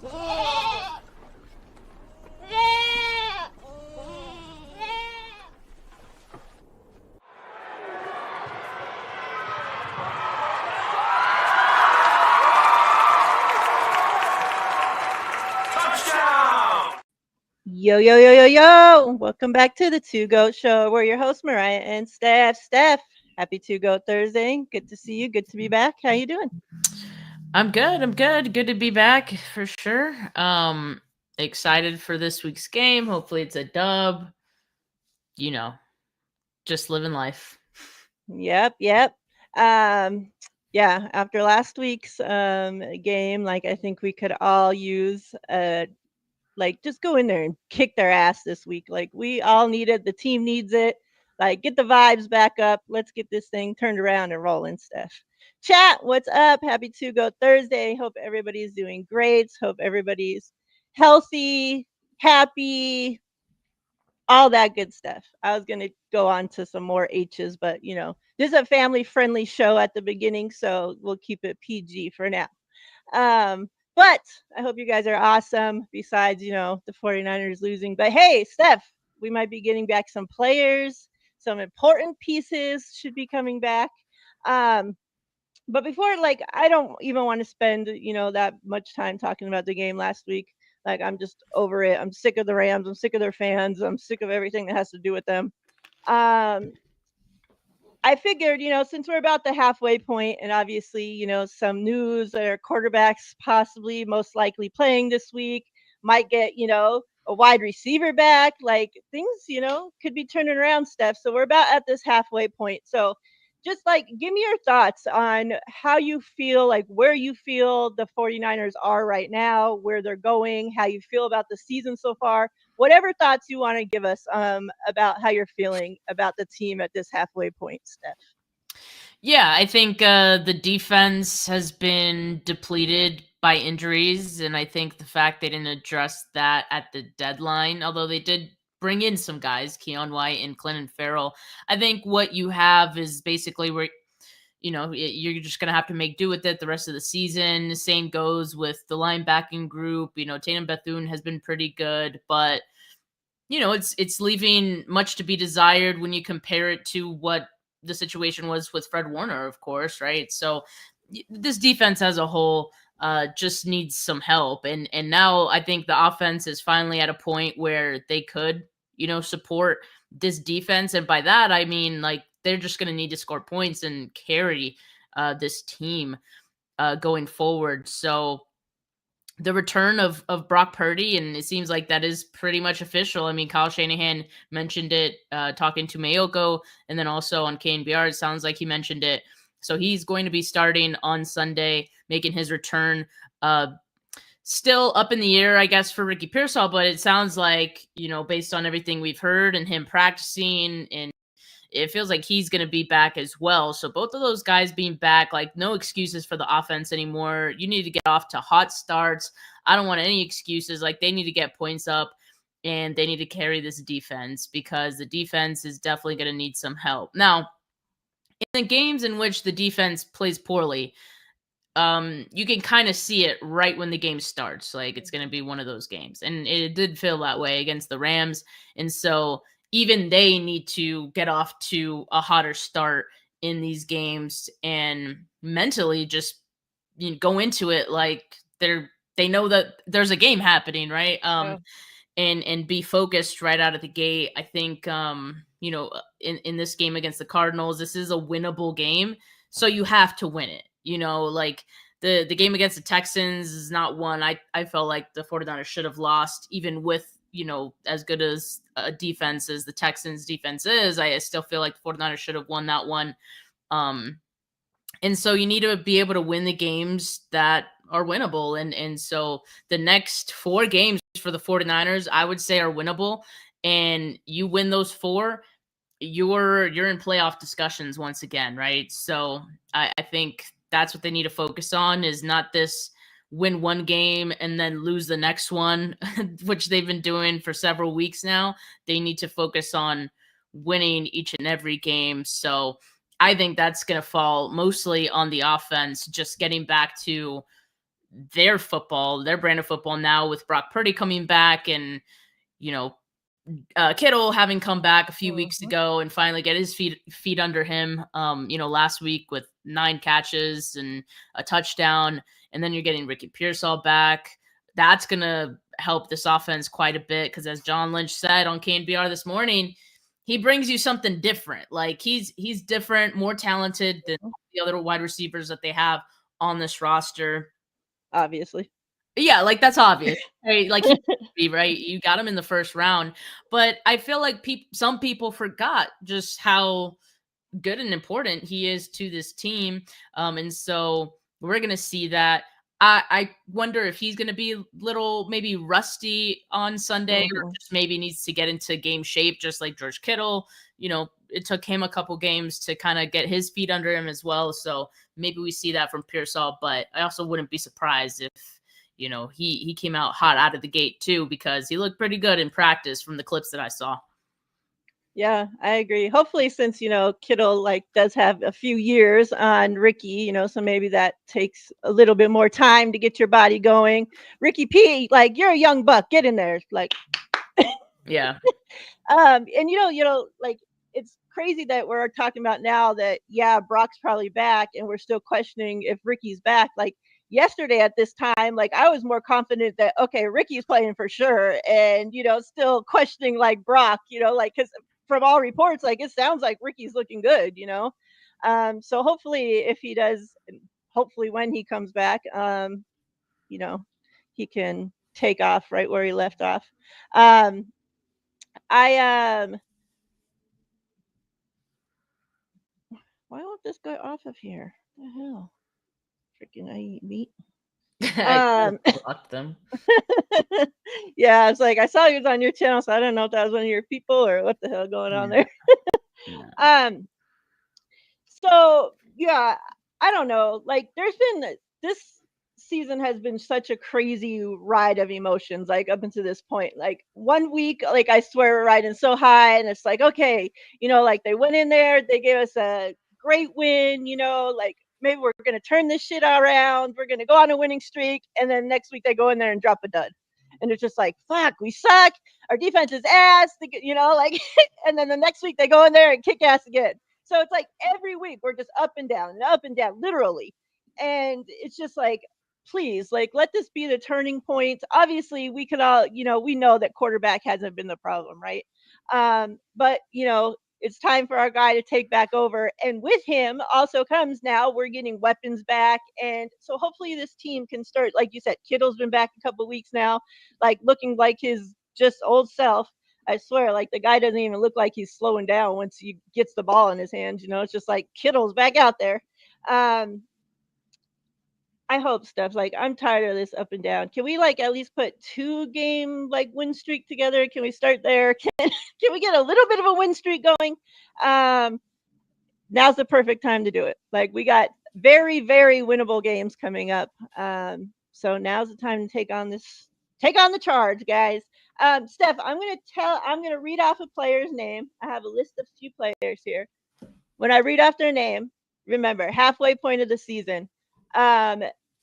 Yo, yo, yo, yo, yo. Welcome back to the Two Goat Show. We're your hosts, Mariah and Steph. Steph, happy Two Goat Thursday. Good to see you. Good to be back. How you doing? I'm good. I'm good. Good to be back for sure. Excited for this week's game. Hopefully it's a dub. You know, just living life. Yep. Um, yeah, after last week's game, like I think we could all use just go in there and kick their ass this week. Like we all need it. The team needs it. Like get the vibes back up. Let's get this thing turned around and rolling, Steph. Chat, what's up? Happy to go Thursday. Hope everybody's doing great. Hope everybody's healthy, happy, all that good stuff. I was gonna go on to some more H's, but this is a family friendly show at the beginning, so we'll keep it PG for now. But I hope you guys are awesome, besides, the 49ers losing. But hey, Steph, we might be getting back some players, some important pieces should be coming back. But before, I don't even want to spend, that much time talking about the game last week. Like, I'm just over it. I'm sick of the Rams. I'm sick of their fans. I'm sick of everything that has to do with them. Um, I figured, since we're about the halfway point and obviously, some news that our quarterbacks possibly most likely playing this week might get, a wide receiver back, like things, could be turning around, Steph. So we're about at this halfway point. So just give me your thoughts on how you feel, like where you feel the 49ers are right now, where they're going, how you feel about the season so far, whatever thoughts you want to give us about how you're feeling about the team at this halfway point, Steph. Yeah, I think the defense has been depleted by injuries, and I think the fact they didn't address that at the deadline, although they did bring in some guys, Keon White and Clinton Farrell. I think what you have is basically where you're just going to have to make do with it the rest of the season. Same goes with the linebacking group. Tatum Bethune has been pretty good, but it's leaving much to be desired when you compare it to what the situation was with Fred Warner, of course, right? So this defense as a whole just needs some help, and now I think the offense is finally at a point where they could support this defense, and by that I mean like they're just going to need to score points and carry this team going forward. So the return of Brock Purdy, and it seems like that is pretty much official. I mean, Kyle Shanahan mentioned it talking to Mayoko, and then also on KNBR, it sounds like he mentioned it. So he's going to be starting on Sunday, making his return. Still up in the air, I guess, for Ricky Pearsall, but it sounds like, based on everything we've heard and him practicing, and it feels like he's going to be back as well. So both of those guys being back, like no excuses for the offense anymore. You need to get off to hot starts. I don't want any excuses. Like they need to get points up and they need to carry this defense because the defense is definitely going to need some help. Now, in the games in which the defense plays poorly, you can kind of see it right when the game starts. Like it's going to be one of those games. And it did feel that way against the Rams. And so even they need to get off to a hotter start in these games and mentally just go into it like they know that there's a game happening, right? And be focused right out of the gate. I think in this game against the Cardinals, this is a winnable game, so you have to win it. Like the game against the Texans is not one I felt like the 49ers should have lost, even with as good as a defense as the Texans defense is. I still feel like the 49ers should have won that one. And so you need to be able to win the games that are winnable. And so the next 4 games for the 49ers, I would say are winnable. And you win those 4, you're in playoff discussions once again, right? So I think that's what they need to focus on, is not this win one game and then lose the next one, which they've been doing for several weeks now. They need to focus on winning each and every game. So I think that's going to fall mostly on the offense, just getting back to their football, their brand of football now with Brock Purdy coming back and, you know, Kittle having come back a few weeks ago and finally get his feet under him. Last week with 9 catches and a touchdown, and then you're getting Ricky Pearsall back. That's gonna help this offense quite a bit because, as John Lynch said on KNBR this morning, he brings you something different. Like he's different, more talented than the other wide receivers that they have on this roster. Obviously. Yeah, like that's obvious. Right? Like right? You got him in the first round, but I feel like some people forgot just how good and important he is to this team. And so we're gonna see that. I wonder if he's gonna be a little maybe rusty on Sunday, or just maybe needs to get into game shape, just like George Kittle. It took him a couple games to kind of get his feet under him as well. So maybe we see that from Pearsall, but I also wouldn't be surprised if he came out hot out of the gate too, because he looked pretty good in practice from the clips that I saw. Yeah, I agree. Hopefully, since Kittle does have a few years on Ricky, so maybe that takes a little bit more time to get your body going. Ricky P, you're a young buck, get in there, yeah. And it's crazy that we're talking about now that Brock's probably back, and we're still questioning if Ricky's back. Yesterday at this time, I was more confident that okay, Ricky's playing for sure, and still questioning Brock, because from all reports, it sounds like Ricky's looking good, so hopefully if he does, hopefully when he comes back, he can take off right where he left off. Why won't this go off of here? What the hell? Freaking I eat meat. Blocked them. Yeah, it's I saw he was on your channel, so I don't know if that was one of your people or what the hell going on there. So yeah, I don't know. There's been this season has been such a crazy ride of emotions, up until this point. 1 week, I swear we're riding so high, and it's okay, they went in there, they gave us a great win, maybe we're gonna turn this shit around, we're gonna go on a winning streak, and then next week they go in there and drop a dud. And it's just fuck, we suck, our defense is ass, and then the next week they go in there and kick ass again. So it's every week we're just up and down, literally. And it's just please, let this be the turning point. Obviously, we could all, we know that quarterback hasn't been the problem, right? But, it's time for our guy to take back over. And with him also comes now we're getting weapons back. And so hopefully this team can start, like you said, Kittle's been back a couple of weeks now, looking like his just old self. I swear, the guy doesn't even look like he's slowing down once he gets the ball in his hands. It's just Kittle's back out there. I hope, Steph. I'm tired of this up and down. Can we at least put 2-game win streak together? Can we start there? Can we get a little bit of a win streak going? Now's the perfect time to do it. We got very, very winnable games coming up. So now's the time to take on the charge, guys. Steph, I'm gonna read off a player's name. I have a list of few players here. When I read off their name, remember, halfway point of the season.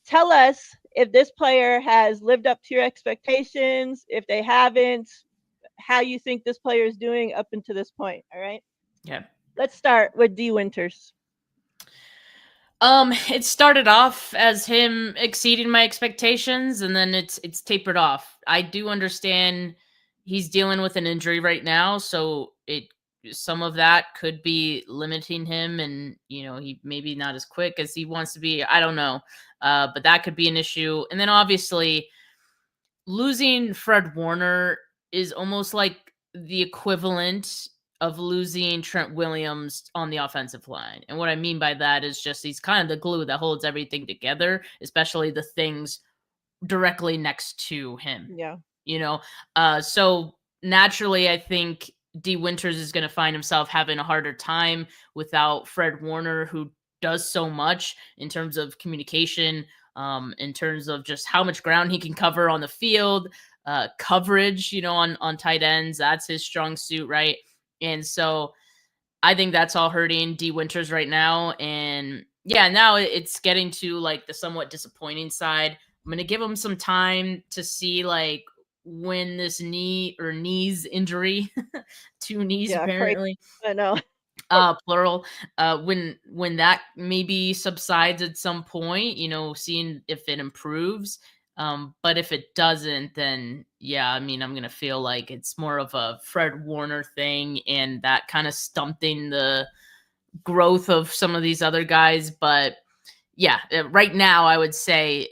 Tell us if this player has lived up to your expectations. If they haven't, how you think this player is doing up until this point. All right. Yeah. Let's start with D Winters. It started off as him exceeding my expectations, and then it's tapered off. I do understand he's dealing with an injury right now, so some of that could be limiting him, and he maybe not as quick as he wants to be. I don't know, but that could be an issue. And then obviously losing Fred Warner is almost like the equivalent of losing Trent Williams on the offensive line. And what I mean by that is just he's kind of the glue that holds everything together, especially the things directly next to him. Yeah. So naturally, I think D Winters is going to find himself having a harder time without Fred Warner, who does so much in terms of communication, in terms of just how much ground he can cover on the field, coverage, on tight ends. That's his strong suit, right? And so I think that's all hurting D Winters right now. And yeah, now it's getting to the somewhat disappointing side. I'm gonna give him some time to see like when this knees injury, two knees Yeah, crazy. apparently, I know. plural, when that maybe subsides at some point, seeing if it improves. But if it doesn't, then yeah, I mean, I'm gonna feel like it's more of a Fred Warner thing, and that kind of stunting the growth of some of these other guys. But yeah, right now I would say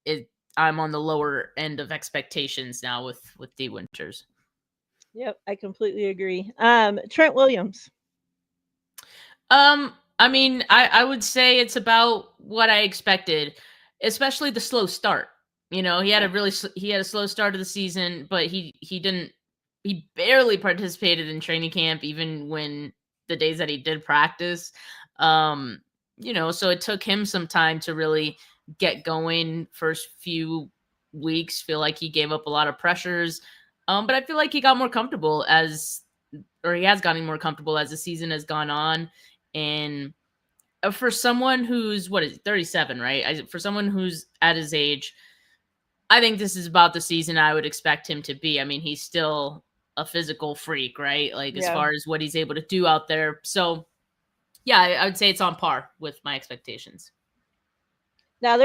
it. I'm on the lower end of expectations now with D Winters. Yep, I completely agree. Trent Williams. I mean, I would say it's about what I expected, especially the slow start. He had Yeah. he had a slow start of the season, but he barely participated in training camp, even when the days that he did practice. Um, so it took him some time to really get going. First few weeks, feel like he gave up a lot of pressures. But I feel like he got more comfortable or he has gotten more comfortable as the season has gone on. And for someone who's 37, right? For someone who's at his age, I think this is about the season I would expect him to be. I mean, he's still a physical freak, right? Like as Yeah. far as what he's able to do out there. So, yeah, I would say it's on par with my expectations. Now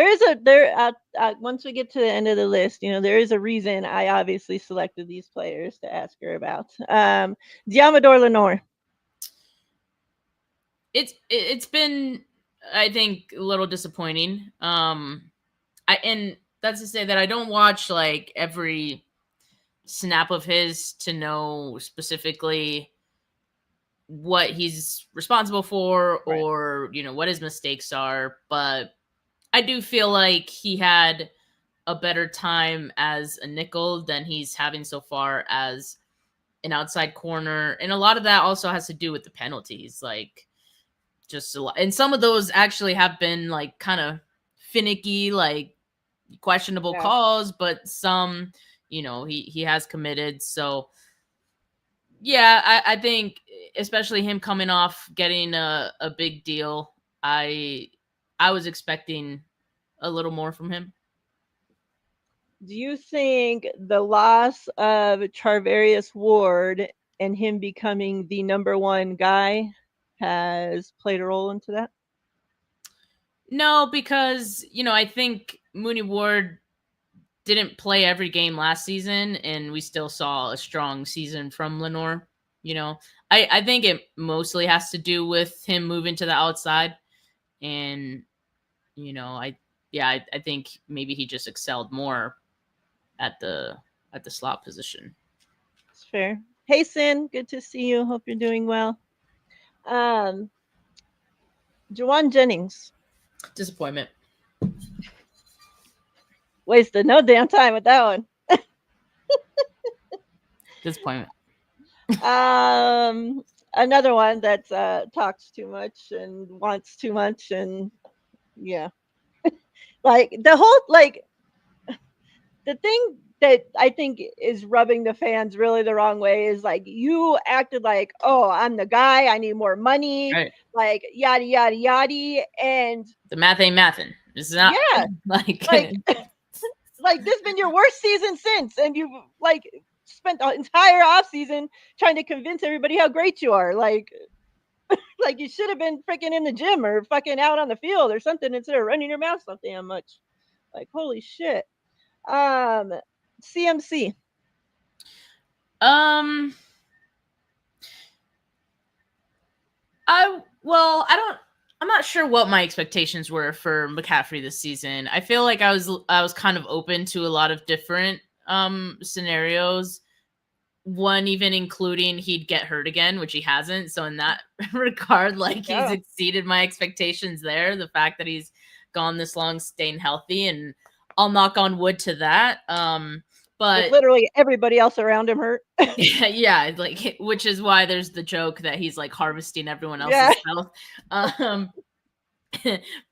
once we get to the end of the list, there is a reason I obviously selected these players to ask her about. Diamador Lenore. It's been, I think, a little disappointing. And that's to say that I don't watch like every snap of his to know specifically what he's responsible for, Right. or what his mistakes are. But I do feel like he had a better time as a nickel than he's having so far as an outside corner, and a lot of that also has to do with the penalties. Like, just a lot, and some of those actually have been like kind of finicky, like questionable Yeah. calls, but some, he has committed. So yeah, I think especially him coming off getting a big deal, I was expecting a little more from him. Do you think the loss of Charvarius Ward and him becoming the number one guy has played a role into that? No, because I think Mooney Ward didn't play every game last season, and we still saw a strong season from Lenore. I think it mostly has to do with him moving to the outside, and I think maybe he just excelled more at the slot position. It's fair. Hey, Sin, good to see you. Hope you're doing well. Juwan Jennings. Disappointment. Wasted no damn time with that one. Disappointment. Another one that talks too much and wants too much, and yeah, like the thing that I think is rubbing the fans really the wrong way is like you acted like, oh, I'm the guy, I need more money, Right. like yada yada yada, and The math ain't mathin'. It's not. Yeah, like like this has been your worst season since, and you've like spent the entire off season trying to convince everybody how great you are. Like you should have been freaking in the gym or fucking out on the field or something instead of running your mouth so damn much. Like holy shit. CMC. I'm not sure what my expectations were for McCaffrey this season. I feel like I was kind of open to a lot of different scenarios. One even including he'd get hurt again, which he hasn't. So in that regard, like he's exceeded my expectations there. The fact that he's gone this long staying healthy, and I'll knock on wood to that. But with literally everybody else around him hurt. yeah, like which is why there's the joke that he's like harvesting everyone else's health.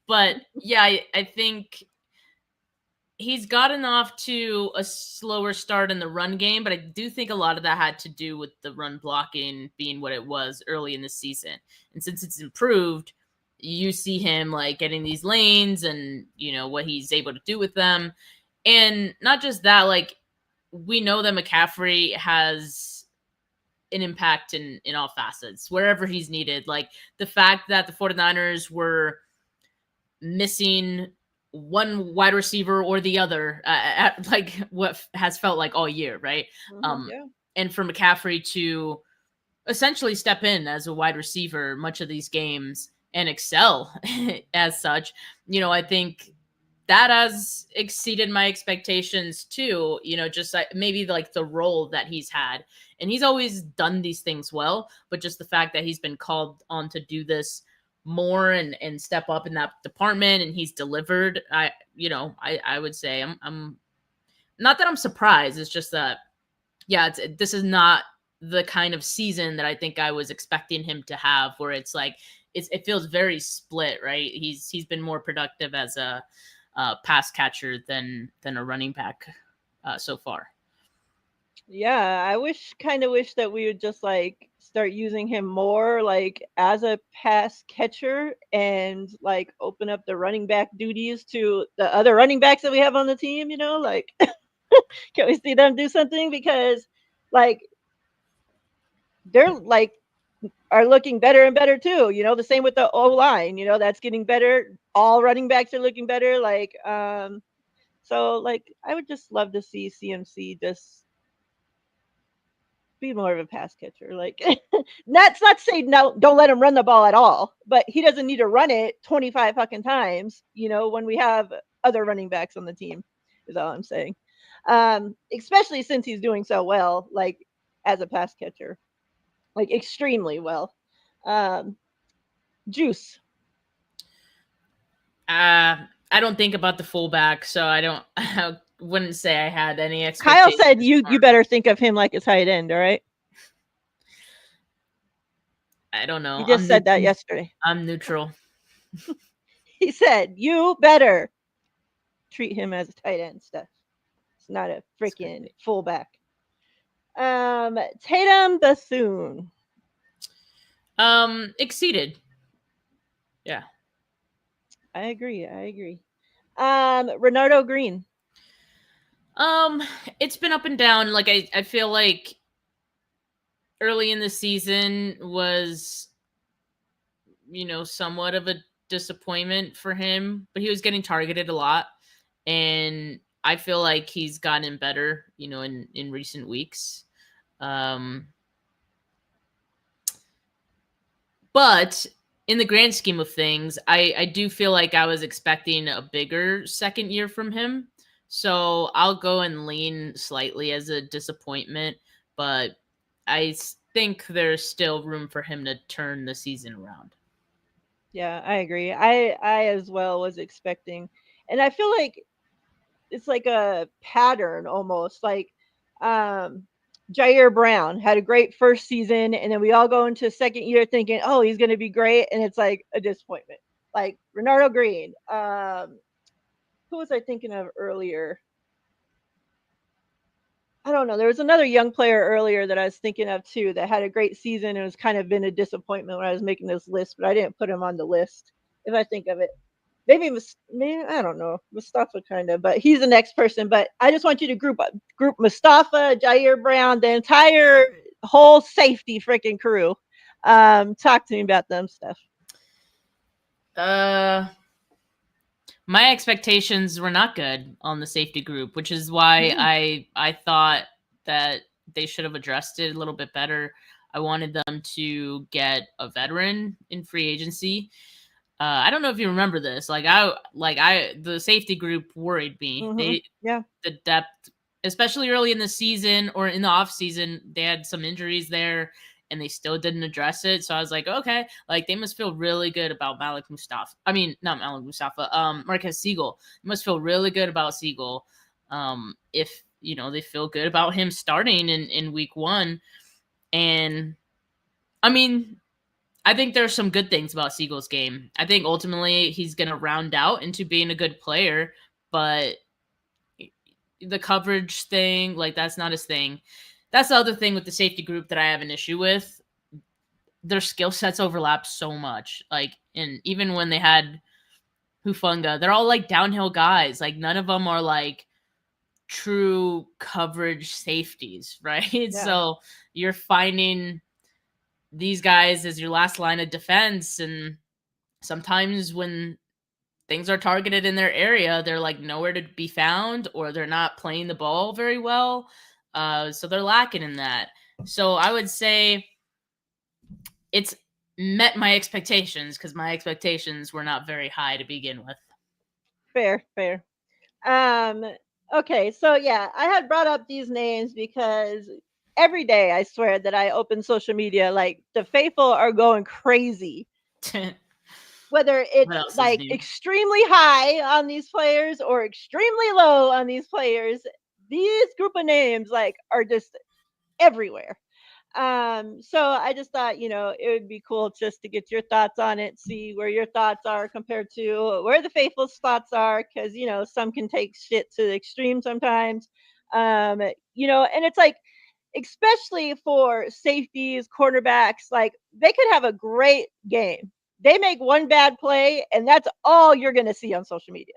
But yeah, I think he's gotten off to a slower start in the run game, but I do think a lot of that had to do with the run blocking being what it was early in the season. And since it's improved, you see him like getting these lanes and what he's able to do with them. And not just that, like, we know that McCaffrey has an impact in all facets, wherever he's needed. Like, the fact that the 49ers were missing one wide receiver or the other, at like what has felt like all year, right? Yeah. And for McCaffrey to essentially step in as a wide receiver much of these games and excel as such, I think that has exceeded my expectations too. Just like maybe like the role that he's had, and he's always done these things well, but just the fact that he's been called on to do this more and step up in that department, and he's delivered. I would say I'm not that I'm surprised. It's just that, yeah, this is not the kind of season that I think I was expecting him to have, where it's like it feels very split, right? He's been more productive as a pass catcher than a running back so far. Yeah, I kind of wish that we would just like start using him more like as a pass catcher and like open up the running back duties to the other running backs that we have on the team, like can we see them do something? Because like they're like are looking better and better too, the same with the O line, that's getting better. All running backs are looking better. So like I would just love to see CMC just be more of a pass catcher. Like that's not saying no, don't let him run the ball at all, but he doesn't need to run it 25 fucking times, when we have other running backs on the team, is all I'm saying. Especially since he's doing so well, like as a pass catcher, like extremely well. Juice. I don't think about the fullback, so I wouldn't say I had any expectations. Kyle said you better think of him like a tight end, all right? I don't know. He just said that yesterday. I'm neutral. He said, you better treat him as a tight end stuff. It's not a freaking fullback. Tatum Bethune. Exceeded. Yeah. I agree. Renardo Green. It's been up and down. Like I feel like early in the season was, somewhat of a disappointment for him, but he was getting targeted a lot, and I feel like he's gotten better, in recent weeks. But in the grand scheme of things, I do feel like I was expecting a bigger second year from him. So I'll go and lean slightly as a disappointment, but I think there's still room for him to turn the season around. Yeah, I agree. I as well was expecting, and I feel like it's like a pattern almost. Like Jair Brown had a great first season, and then we all go into second year thinking, oh, he's going to be great, and it's like a disappointment. Like Renardo Green. Who was I thinking of earlier? I don't know. There was another young player earlier that I was thinking of too that had a great season and was kind of been a disappointment when I was making this list, but I didn't put him on the list. If I think of it, maybe I don't know, Mustafa kind of, but he's the next person. But I just want you to group Mustafa, Jair Brown, the entire whole safety freaking crew. Talk to me about them stuff. My expectations were not good on the safety group, which is why I thought that they should have addressed it a little bit better. I wanted them to get a veteran in free agency. I don't know if you remember this. The safety group worried me. The depth, especially early in the season or in the off season, they had some injuries there, and they still didn't address it. So I was like, okay, like they must feel really good about Marquez Siegel. They must feel really good about Siegel. If they feel good about him starting in week 1. And I mean, I think there's some good things about Siegel's game. I think ultimately he's going to round out into being a good player, but the coverage thing, like that's not his thing. That's the other thing with the safety group that I have an issue with. Their skill sets overlap so much. Like, and even when they had Hufanga, they're all like downhill guys. Like none of them are like true coverage safeties, right? Yeah. So you're finding these guys as your last line of defense, and sometimes when things are targeted in their area, they're like nowhere to be found, or they're not playing the ball very well. So they're lacking in that. So I would say it's met my expectations, because my expectations were not very high to begin with. Fair, fair. Um, okay, so yeah, I had brought up these names because every day I swear that I open social media, like the faithful are going crazy. Whether What it's else is like new? extremely high on these players or extremely low on these players, these group of names like are just everywhere. So I just thought, it would be cool just to get your thoughts on it, see where your thoughts are compared to where the faithful's thoughts are, because some can take shit to the extreme sometimes. And it's like, especially for safeties, quarterbacks, like they could have a great game. They make one bad play, and that's all you're gonna see on social media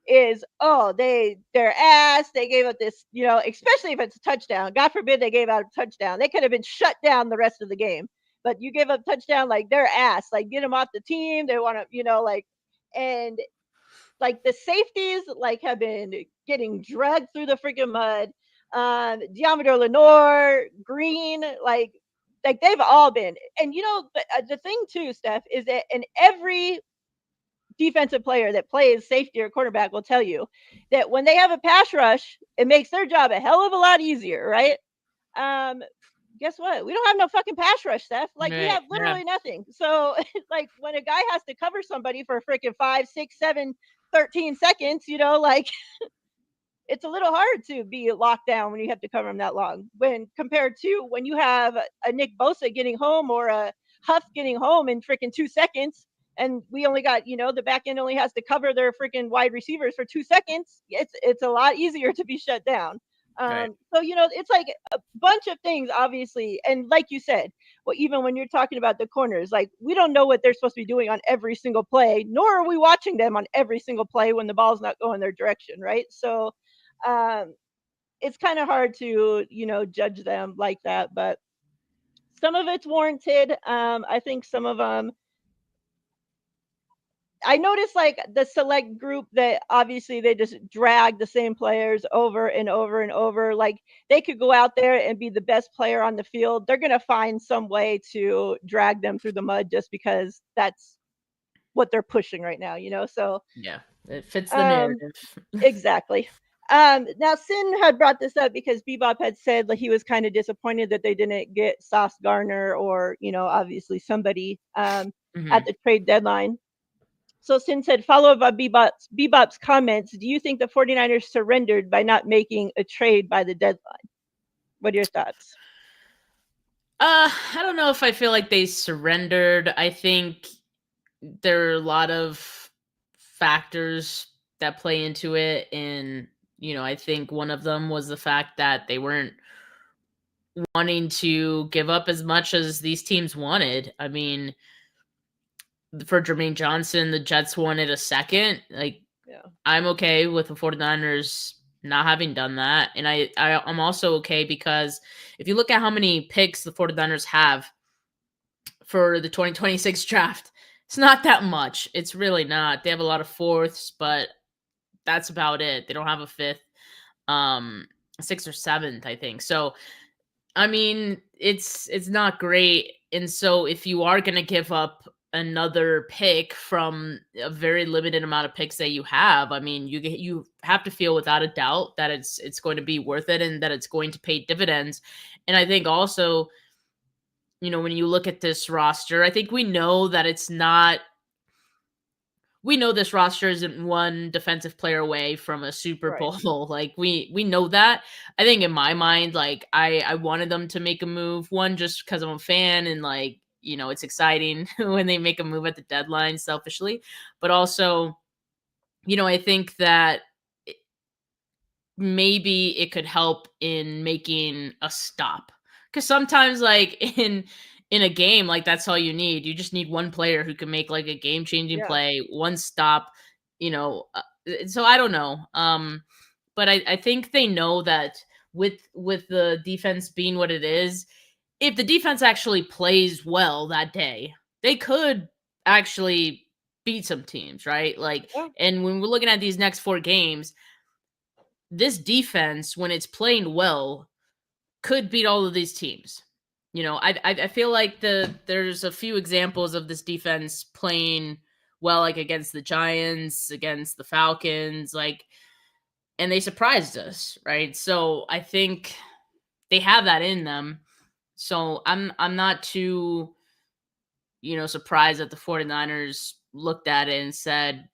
is, oh, their ass, they gave up this, especially if it's a touchdown. God forbid they gave out a touchdown. They could have been shut down the rest of the game. But you give up touchdown, like their ass, like get them off the team. They want to, like, and like the safeties like have been getting dragged through the freaking mud. Diameter Lenore, Green, like they've all been. And the thing too, Steph, is that in every defensive player that plays safety or quarterback will tell you that when they have a pass rush, it makes their job a hell of a lot easier, right? Um, Guess what? We don't have no fucking pass rush, Steph. Like we Right. have Yeah. literally nothing. So like when a guy has to cover somebody for freaking 5, 6, 7, 13 seconds, like it's a little hard to be locked down when you have to cover them that long. When compared to when you have a Nick Bosa getting home or a Huff getting home in freaking 2 seconds, and we only got the back end only has to cover their freaking wide receivers for 2 seconds. It's a lot easier to be shut down. Right. So it's like a bunch of things, obviously, and like you said, well, even when you're talking about the corners, like we don't know what they're supposed to be doing on every single play, nor are we watching them on every single play when the ball's not going their direction, right? So um, it's kind of hard to judge them like that, but some of it's warranted. I think some of them. I noticed like the select group that obviously they just drag the same players over and over and over. Like they could go out there and be the best player on the field. They're gonna find some way to drag them through the mud just because that's what they're pushing right now. So Yeah. It fits the um, narrative. exactly. Now Sin had brought this up because Bebop had said that he was kind of disappointed that they didn't get Sauce Gardner or, obviously somebody at Mhm. the trade deadline. So Sin said, follow up on Bebop's comments, do you think the 49ers surrendered by not making a trade by the deadline? What are your thoughts? I don't know if I feel like they surrendered. I think there are a lot of factors that play into it, and I think one of them was the fact that they weren't wanting to give up as much as these teams wanted. I mean, for Jermaine Johnson, the Jets wanted a second. Like, Yeah. I'm okay with the 49ers not having done that. And I'm also okay because if you look at how many picks the 49ers have for the 2026 draft, it's not that much. It's really not. They have a lot of fourths, but that's about it. They don't have a fifth, um, sixth or seventh, I think. So I mean, it's not great. And so if you are going to give up another pick from a very limited amount of picks that you have, I mean, you have to feel without a doubt that it's going to be worth it and that it's going to pay dividends. And I think also, when you look at this roster, I think we know that it's not we know this roster isn't one defensive player away from a Super Right. Bowl. Like we know that. I think in my mind, like I wanted them to make a move. One, just because I'm a fan and like it's exciting when they make a move at the deadline. Selfishly, but also I think that maybe it could help in making a stop, because sometimes like in a game, like that's all you need. You just need one player who can make like a game changing Yeah. play, one stop. So I don't know. but I think they know that with the defense being what it is, if the defense actually plays well that day, they could actually beat some teams, right? Like, Yeah. and when we're looking at these next 4 games, this defense, when it's playing well, could beat all of these teams. You know, I feel like there's a few examples of this defense playing well, like against the Giants, against the Falcons, like, and they surprised us, right? So I think they have that in them. So I'm not too, surprised that the 49ers looked at it and said,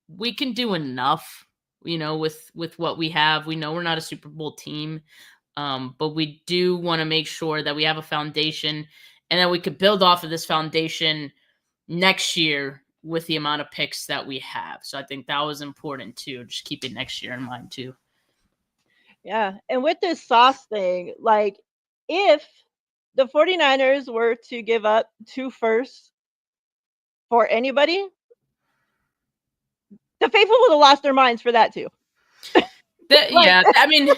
we can do enough, with what we have. We know we're not a Super Bowl team. But we do want to make sure that we have a foundation and that we could build off of this foundation next year with the amount of picks that we have. So I think that was important too. Just keep it next year in mind too. Yeah. And with this Sauce thing, like if the 49ers were to give up 2 firsts for anybody, the faithful would have lost their minds for that too. Yeah, I mean,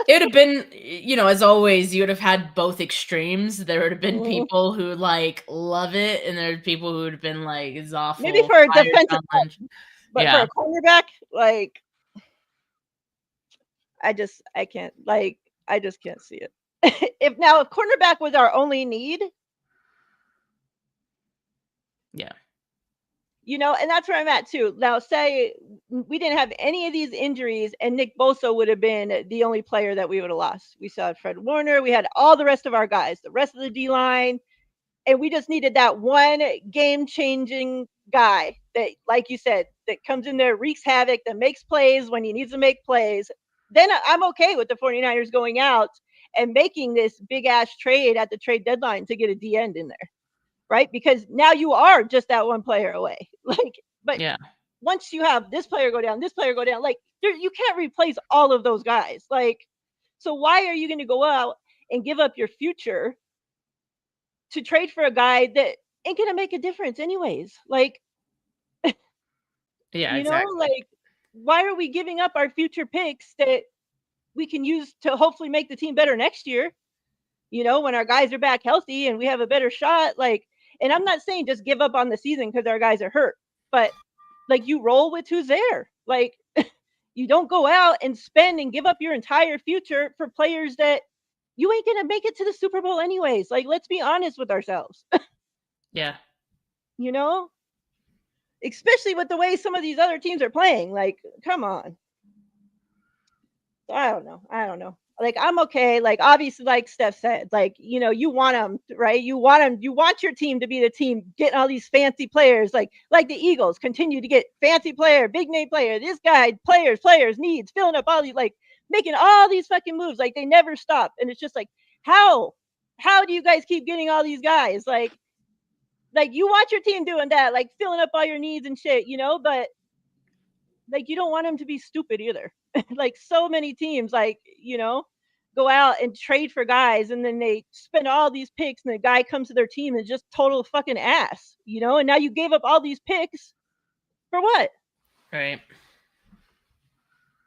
it would have been, as always, you would have had both extremes. There would have been people who like love it, and there are people who would have been like, "It's awful." Maybe for a defensive, but yeah, for a cornerback, like I just can't see it. if cornerback was our only need, yeah, and that's where I'm at too. Now, say we didn't have any of these injuries, and Nick Bosa would have been the only player that we would have lost. We saw Fred Warner. We had all the rest of our guys, the rest of the D line, and we just needed that one game-changing guy that, like you said, that comes in there, wreaks havoc, that makes plays when he needs to make plays. Then I'm okay with the 49ers going out and making this big-ass trade at the trade deadline to get a D-end in there, right? Because now you are just that one player away. But yeah, once you have this player go down, like you can't replace all of those guys. Like, so why are you going to go out and give up your future to trade for a guy that ain't going to make a difference anyways? Like, yeah, exactly. like, why are we giving up our future picks that we can use to hopefully make the team better next year? When our guys are back healthy and we have a better shot, like, and I'm not saying just give up on the season because our guys are hurt, but like you roll with who's there. Like, you don't go out and spend and give up your entire future for players that you ain't going to make it to the Super Bowl anyways. Like, let's be honest with ourselves. Yeah. Especially with the way some of these other teams are playing. Like, come on. I don't know. Like, I'm okay. Like, obviously, like Steph said, like, you want them, right? You want your team to be the team getting all these fancy players, like the Eagles continue to get fancy player, big name player, this guy, players, needs, filling up all these, like, making all these fucking moves. Like, they never stop. And it's just like, how do you guys keep getting all these guys? Like, you want your team doing that, like filling up all your needs and shit, but like, you don't want them to be stupid either. Like, so many teams, like, go out and trade for guys, and then they spend all these picks, and the guy comes to their team and just total fucking ass, and now you gave up all these picks for what? Right.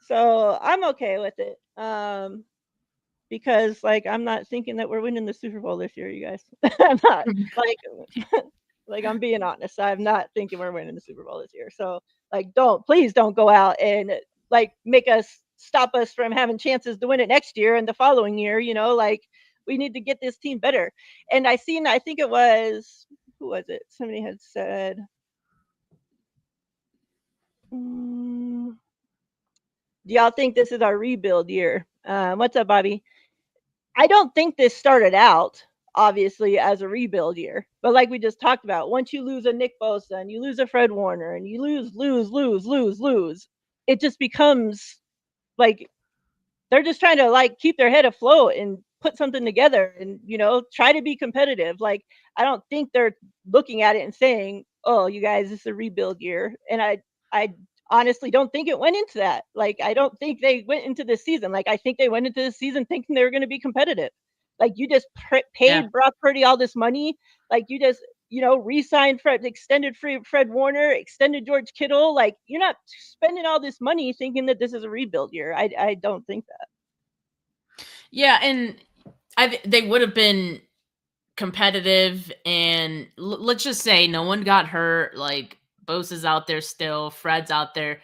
So I'm okay with it. Because like I'm not thinking that we're winning the Super Bowl this year, you guys. I'm not like I'm being honest. I'm not thinking we're winning the Super Bowl this year. So like please don't go out and like stop us from having chances to win it next year and the following year, like we need to get this team better. And I think it was, who was it? Somebody had said do y'all think this is our rebuild year? What's up, Bobby? I don't think this started out obviously as a rebuild year, but like we just talked about, once you lose a Nick Bosa and you lose a Fred Warner and you lose, it just becomes like they're just trying to like keep their head afloat and put something together and try to be competitive. Like, I don't think they're looking at it and saying, oh, you guys, this is a rebuild year. And I honestly don't think it went into that. Like, I don't think they went into this season. Like, I think they went into the season thinking they were going to be competitive. Like, you just paid Brock Purdy all this money. Like, you just re-signed Fred, extended free Fred Warner, extended George Kittle. Like, you're not spending all this money thinking that this is a rebuild year. I don't think that. Yeah, and they would have been competitive, and let's just say no one got hurt. Like, Bosa's out there still, Fred's out there.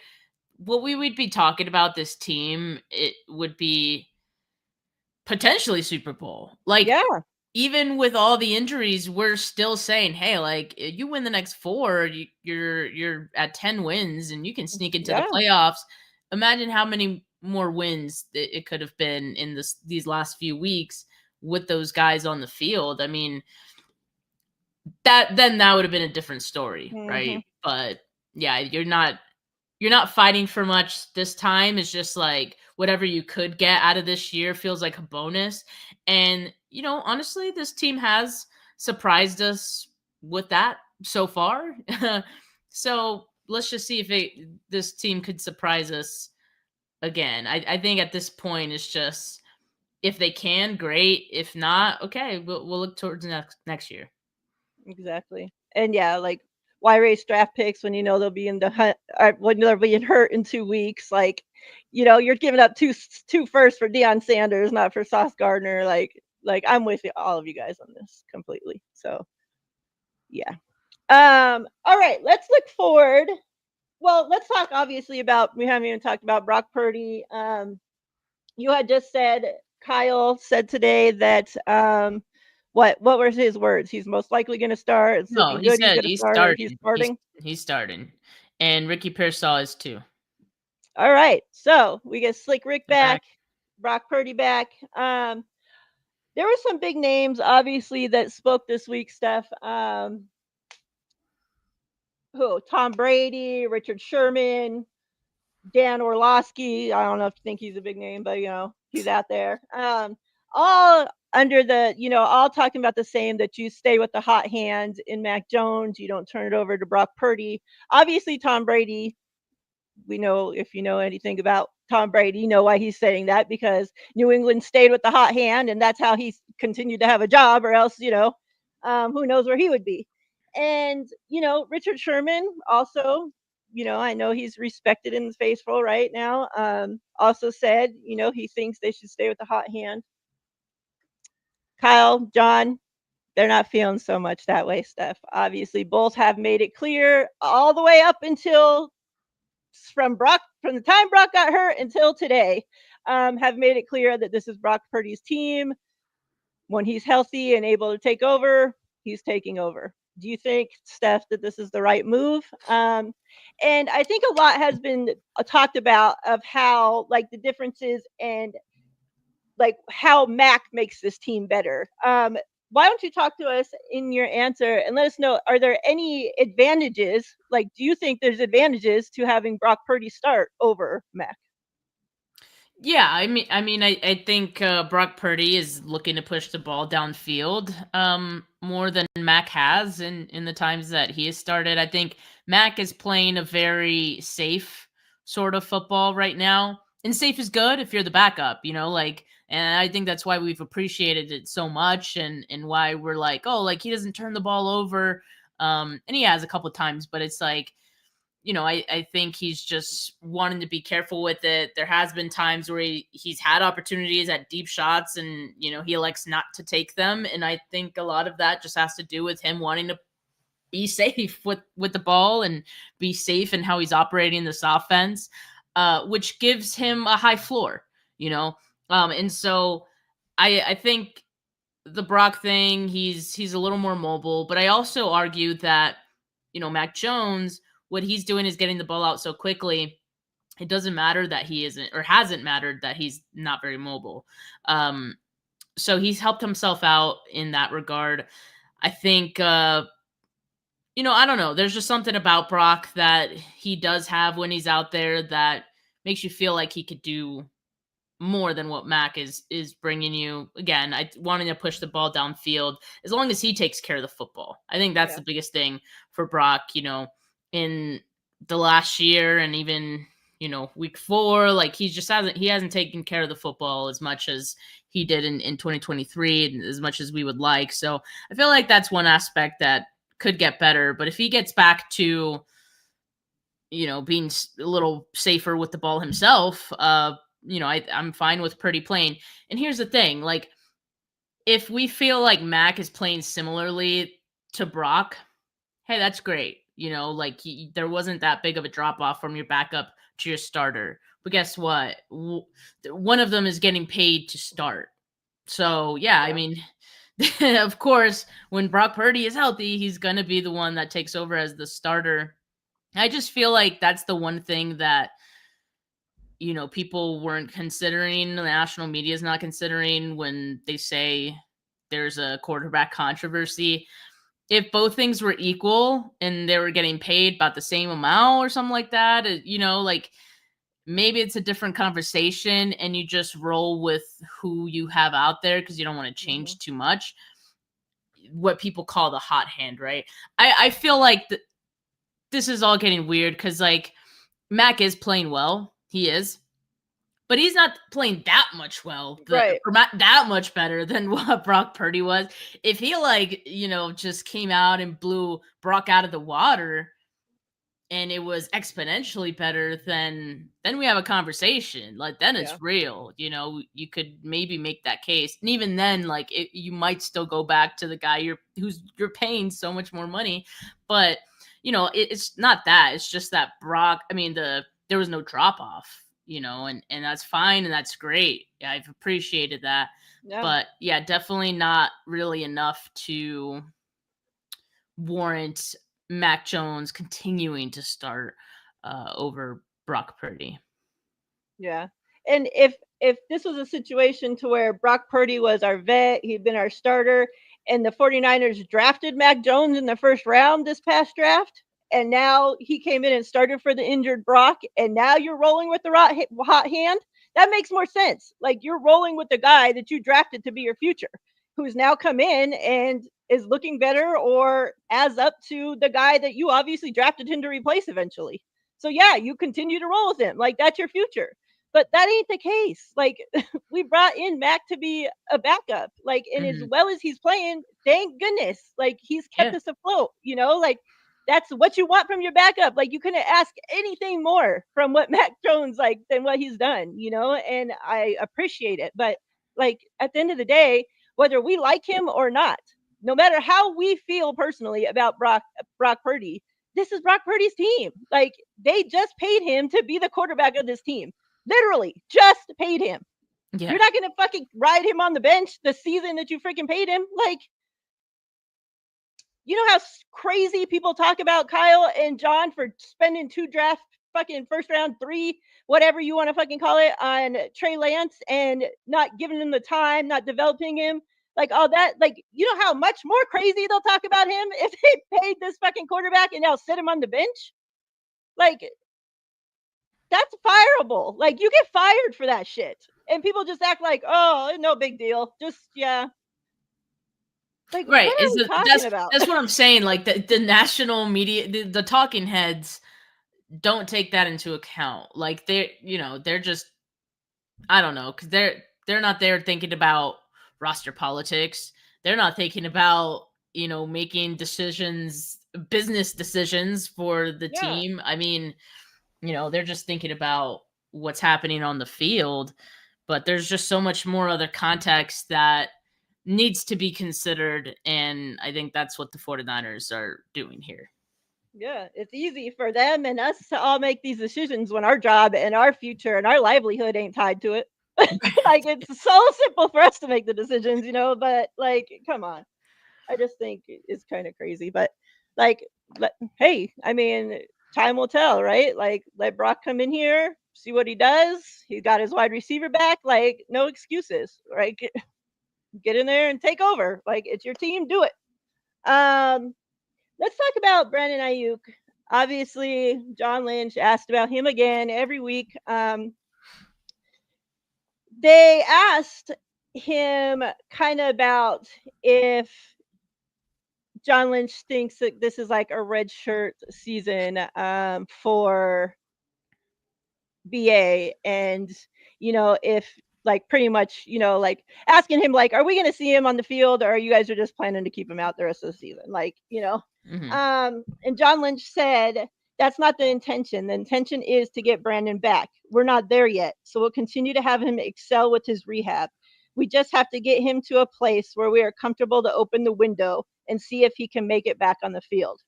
What we would be talking about this team, it would be potentially Super Bowl. Like, Yeah. even with all the injuries, we're still saying, hey, like, you win the next 4, you're at 10 wins and you can sneak into the playoffs. Imagine how many more wins it could have been in these last few weeks with those guys on the field. I mean, that would have been a different story, right? But yeah, you're not fighting for much this time. It's just like whatever you could get out of this year feels like a bonus. And, honestly, this team has surprised us with that so far. So let's just see if this team could surprise us again. I think at this point it's just, if they can, great. If not, okay, we'll look towards next year. Exactly. And yeah, like, why raise draft picks when they'll be in the hunt, or when they're being hurt in 2 weeks? Like, you're giving up two firsts for Deion Sanders, not for Sauce Gardner. Like I'm with all of you guys on this completely. So yeah. All right, let's look forward. Well, let's talk obviously about, we haven't even talked about Brock Purdy. You had just said, Kyle said today that what were his words? He's most likely going to start. It's No, looking he good. said He's starting. He's starting. He's starting. And Ricky Pearsall is too. All right. So we get Slick Rick back, Brock Purdy back. There were some big names, obviously, that spoke this week, Steph. Tom Brady, Richard Sherman, Dan Orlovsky. I don't know if you think he's a big name, but he's out there. All under the, all talking about the same, that you stay with the hot hand in Mac Jones. You don't turn it over to Brock Purdy. Obviously, Tom Brady, we know, if you know anything about Tom Brady, you know why he's saying that, because New England stayed with the hot hand, and that's how he's continued to have a job, or else, who knows where he would be. And, Richard Sherman also, I know he's respected in the faithful right now, also said, he thinks they should stay with the hot hand. Kyle, John, they're not feeling so much that way, Steph. Obviously, both have made it clear all the way up until from the time Brock got hurt until today, have made it clear that this is Brock Purdy's team. When he's healthy and able to take over, he's taking over. Do you think, Steph, that this is the right move? And I think a lot has been talked about of how, like, the differences and like how Mac makes this team better. Why don't you talk to us in your answer and let us know, are there any advantages? Like, do you think there's advantages to having Brock Purdy start over Mac? Yeah, I think Brock Purdy is looking to push the ball downfield more than Mac has in the times that he has started. I think Mac is playing a very safe sort of football right now. And safe is good if you're the backup, and I think that's why we've appreciated it so much, and why we're like, oh, like, he doesn't turn the ball over. And he has a couple of times, but it's like, I think he's just wanting to be careful with it. There has been times where he's had opportunities at deep shots, and, he elects not to take them. And I think a lot of that just has to do with him wanting to be safe with the ball and be safe in how he's operating this offense, which gives him a high floor, and so I think the Brock thing, he's a little more mobile, but I also argue that, Mac Jones, what he's doing is getting the ball out so quickly. It doesn't matter that he isn't, or hasn't mattered that he's not very mobile. So he's helped himself out in that regard. I think, I don't know. There's just something about Brock that he does have when he's out there that makes you feel like he could do more than what Mac is bringing you. Again, wanting to push the ball downfield, as long as he takes care of the football. I think that's the biggest thing for Brock, in the last year, and even, week 4, like, he hasn't taken care of the football as much as he did in 2023, and as much as we would like. So I feel like that's one aspect that could get better. But if he gets back to, being a little safer with the ball himself, I'm fine with Purdy playing. And here's the thing, like, if we feel like Mac is playing similarly to Brock, hey, that's great. Like, there wasn't that big of a drop off from your backup to your starter. But guess what? One of them is getting paid to start. So, yeah, I mean, of course, when Brock Purdy is healthy, he's going to be the one that takes over as the starter. I just feel like that's the one thing that, people weren't considering, the national media is not considering when they say there's a quarterback controversy. If both things were equal and they were getting paid about the same amount or something like that, like, maybe it's a different conversation and you just roll with who you have out there because you don't want to change too much. What people call the hot hand, right? I feel like this is all getting weird because, like, Mac is playing well. He is. But he's not playing that much Right. or not that much better than what Brock Purdy was. If he, like, just came out and blew Brock out of the water and it was exponentially better, then we have a conversation. Like, then it's real. You could maybe make that case. And even then, like, you might still go back to the guy you're paying so much more money. But, it's not that. It's just that there was no drop off. And that's fine and that's great. I've appreciated that. Yeah. But yeah, definitely not really enough to warrant Mac Jones continuing to start over Brock Purdy. Yeah. And if this was a situation to where Brock Purdy was our vet, he'd been our starter, and the 49ers drafted Mac Jones in the first round this past draft, and now he came in and started for the injured Brock, and now you're rolling with the hot hand, that makes more sense. Like, you're rolling with the guy that you drafted to be your future, who's now come in and is looking better or as up to the guy that you obviously drafted him to replace eventually. So yeah, you continue to roll with him. Like, that's your future. But that ain't the case. Like, we brought in Mac to be a backup. Like, and as well as he's playing, thank goodness, like, he's kept us afloat, like, that's what you want from your backup. Like, you couldn't ask anything more from what Mac Jones, like, than what he's done, and I appreciate it. But, like, at the end of the day, whether we like him or not, no matter how we feel personally about Brock Purdy, this is Brock Purdy's team. Like, they just paid him to be the quarterback of this team. Literally, just paid him. Yeah. You're not going to fucking ride him on the bench the season that you freaking paid him. Like, you know how crazy people talk about Kyle and John for spending 2 draft fucking first round, 3, whatever you want to fucking call it, on Trey Lance and not giving him the time, not developing him, like, all that. Like, you know how much more crazy they'll talk about him if they paid this fucking quarterback and now sit him on the bench? Like, that's fireable. Like, you get fired for that shit. And people just act like, oh, no big deal. Just, yeah. Like, right. What are we talking about? That's what I'm saying. Like, the national media, the talking heads don't take that into account. Like, they're just, I don't know, because they're not there thinking about roster politics. They're not thinking about, making business decisions for the team. I mean, they're just thinking about what's happening on the field, but there's just so much more other context that needs to be considered, and I think that's what the 49ers are doing here. Yeah, it's easy for them and us to all make these decisions when our job and our future and our livelihood ain't tied to it. Like, it's so simple for us to make the decisions, but, like, come on. I just think it's kind of crazy. But, like, hey, I mean, time will tell, right? Like, let Brock come in here, see what he does. He got his wide receiver back. Like, no excuses, right? Get in there and take over. Like, it's your team, do it. Let's talk about Brandon Aiyuk. Obviously, John Lynch asked about him again every week. They asked him kind of about if John Lynch thinks that this is like a red shirt season for BA, and if, like, pretty much, like, asking him, like, are we going to see him on the field, or you guys are just planning to keep him out the rest of the season? Like, Mhm. And John Lynch said, that's not the intention. The intention is to get Brandon back. We're not there yet. So we'll continue to have him excel with his rehab. We just have to get him to a place where we are comfortable to open the window and see if he can make it back on the field.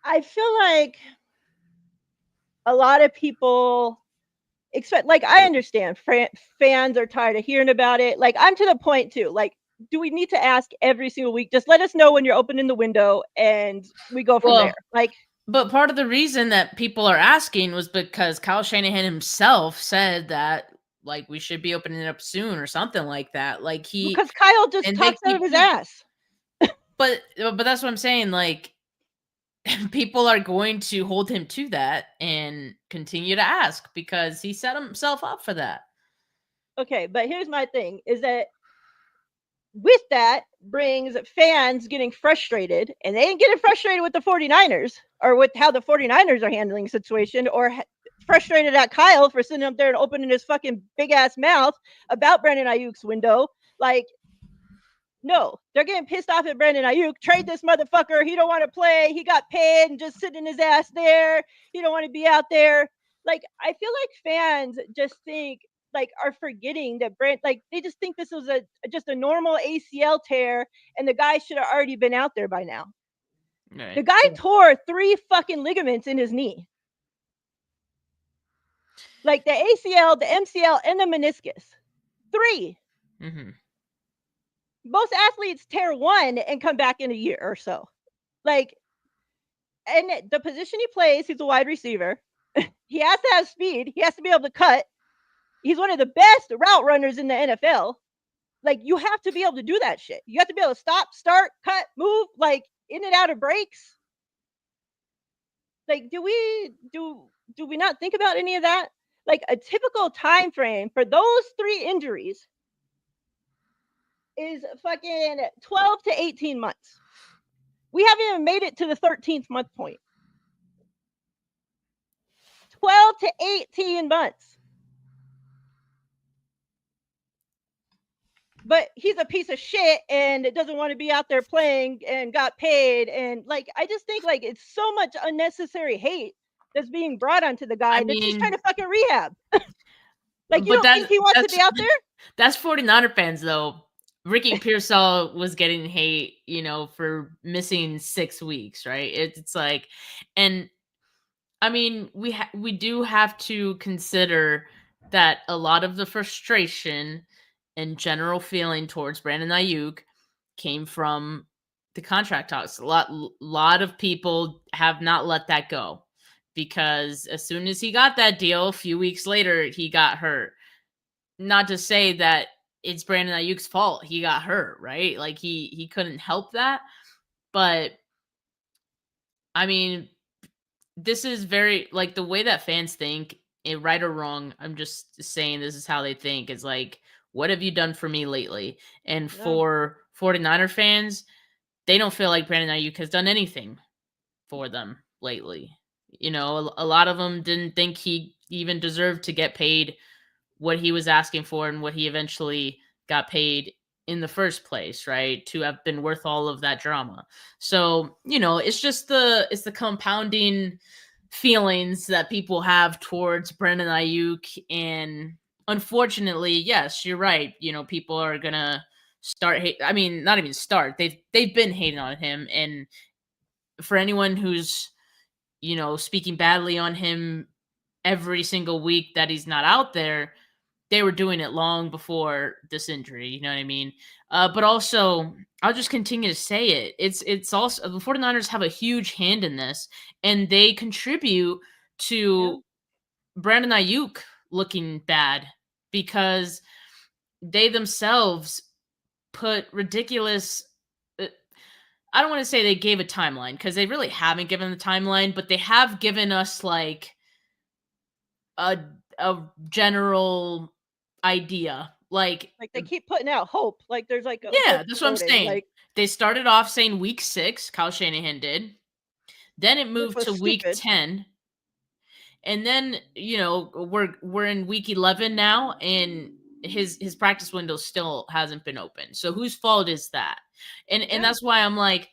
I feel like a lot of people expect, like, I understand fans are tired of hearing about it. Like, I'm to the point too. Like, do we need to ask every single week? Just let us know when you're opening the window and we go from there. Well, Like, but part of the reason that people are asking was because Kyle Shanahan himself said that, like, we should be opening it up soon or something like that. Like, he because Kyle just and they talks out of his ass. but that's what I'm saying. Like, people are going to hold him to that and continue to ask because he set himself up for that. Okay, but here's my thing is that with that brings fans getting frustrated, and they ain't getting frustrated with the 49ers or with how the 49ers are handling the situation, or frustrated at Kyle for sitting up there and opening his fucking big ass mouth about Brandon Ayuk's window. Like, no, they're getting pissed off at Brandon Ayuk. Trade this motherfucker. He don't want to play. He got paid and just sitting his ass there. He don't want to be out there. Like, I feel like fans just think, like, are forgetting that like, they just think this was just a normal ACL tear and the guy should have already been out there by now. Right. The guy tore 3 fucking ligaments in his knee. Like, the ACL, the MCL, and the meniscus. 3. Mm-hmm. Most athletes tear 1 and come back in a year or so. Like, and the position he plays, he's a wide receiver. He has to have speed. He has to be able to cut. He's one of the best route runners in the NFL. Like, you have to be able to do that shit. You have to be able to stop, start, cut, move, like, in and out of breaks. Like, do we not think about any of that? Like, a typical time frame for those 3 injuries is fucking 12 to 18 months. We haven't even made it to the 13th month point. 12 to 18 months. But he's a piece of shit and doesn't want to be out there playing and got paid. And, like, I just think, like, it's so much unnecessary hate that's being brought onto the guy that's just trying to fucking rehab. Like, you don't think he wants to be out there? That's 49er fans, though. Ricky Pearsall was getting hate, for missing 6 weeks, right? It's like, and I mean, we do have to consider that a lot of the frustration and general feeling towards Brandon Ayuk came from the contract talks. A lot of people have not let that go because as soon as he got that deal, a few weeks later, he got hurt. Not to say that it's Brandon Ayuk's fault he got hurt, right? Like, he couldn't help that. But I mean, this is very, like, the way that fans think, right or wrong, I'm just saying this is how they think. Is like, what have you done for me lately? And for 49er fans, they don't feel like Brandon Ayuk has done anything for them lately. A lot of them didn't think he even deserved to get paid what he was asking for and what he eventually got paid in the first place, right? To have been worth all of that drama. So, it's just it's the compounding feelings that people have towards Brandon Ayuk. And unfortunately, yes, you're right. People are gonna start I mean, not even start. They've been hating on him. And for anyone who's, speaking badly on him every single week that he's not out there, they were doing it long before this injury. You know what I mean? But also, I'll just continue to say it. It's also, the 49ers have a huge hand in this, and they contribute to Brandon Ayuk looking bad because they themselves put ridiculous. I don't want to say they gave a timeline because they really haven't given the timeline, but they have given us like a general idea. Like they keep putting out hope. Like, there's like a yeah, that's what I'm saying. Like, they started off saying week 6, Kyle Shanahan did. Then it moved to week 10. And then, we're in week 11 now, and his practice window still hasn't been open. So whose fault is that? And that's why I'm like,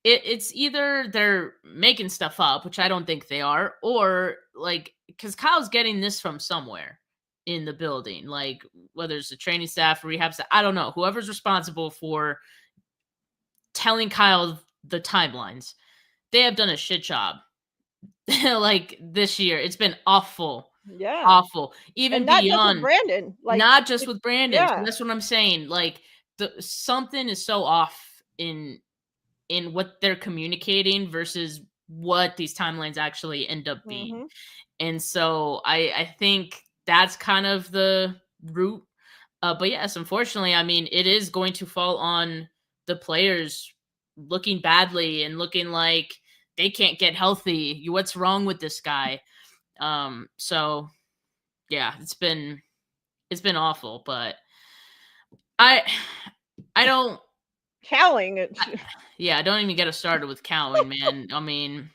it's either they're making stuff up, which I don't think they are, or like because Kyle's getting this from somewhere in the building, like whether it's the training staff, rehab staff, I don't know, whoever's responsible for telling Kyle the timelines, they have done a shit job. Like this year, it's been awful, Yeah. awful. Even And not just with beyond, Brandon, like, not just it with Brandon. So yeah. that's what I'm saying. Like something is so off in what they're communicating versus what these timelines actually end up being. Mhm. And so I think that's kind of the root. But yes, unfortunately, I mean, it is going to fall on the players looking badly and looking like they can't get healthy. What's wrong with this guy? So yeah, it's been awful, but I I don't Cowling it. yeah, don't even get us started with Cowan, man. I mean,